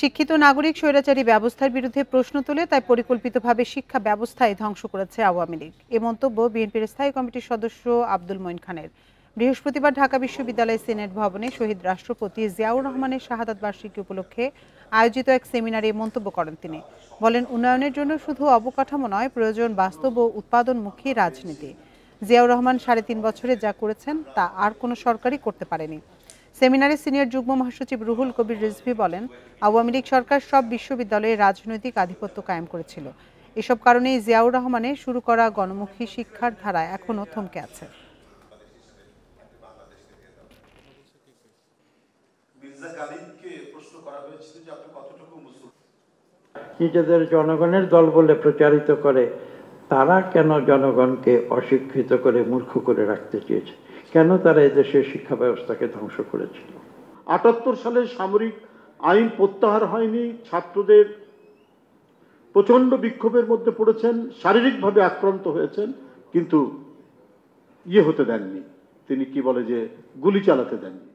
শিক্ষিত নাগরিক স্বৈরাচারী ব্যবস্থার বিরুদ্ধে প্রশ্ন তুলে তাই পরিকল্পিতভাবে শিক্ষা ব্যবস্থায় ধ্বংস করেছে আওয়ামী লীগ। এ মন্তব্য বিএনপির স্থায়ী কমিটির সদস্য আব্দুল মঈন খানের। বৃহস্পতিবার ঢাকা বিশ্ববিদ্যালয় সিনেট ভবনে শহীদ রাষ্ট্রপতি জিয়াউর রহমানের শাহাদাত বার্ষিকী উপলক্ষে আয়োজিত এক সেমিনারে মন্তব্য করেন তিনি। বলেন, উন্নয়নের জন্য শুধু অবকাঠামো নয়, প্রয়োজন বাস্তব ও উৎপাদনমুখী রাজনীতি। জিয়াউর রহমান ৩.৫ বছরে যা করেছেন তা আর কোনো সরকারই করতে পারেনি। সেমিনারে সিনিয়র যুগ্ম মহাসচিব রুহুল কবির রিজভী বলেন, আওয়ামী লীগ সরকার সব বিশ্ববিদ্যালয়ে রাজনৈতিক আধিপত্য কায়েম করেছিল। এসব কারণেই জিয়াউর রহমানের শুরু করা গণমুখী শিক্ষার ধারা এখনও থমকে আছে। নিজেদের জনগণের দল বলে প্রচারিত করে, তারা কেন জনগণকে অশিক্ষিত করে মূর্খ করে রাখতে চেয়েছে? কেন তারা এদেশের শিক্ষা ব্যবস্থাকে ধ্বংস করেছিল? ৭৮ সালে সামরিক আইন প্রত্যাহার হয়নি, ছাত্রদের প্রচন্ড বিক্ষোভের মধ্যে পড়েছেন, শারীরিকভাবে আক্রান্ত হয়েছেন, কিন্তু হতে দেননি। তিনি কি বলে যে গুলি চালাতে দেননি।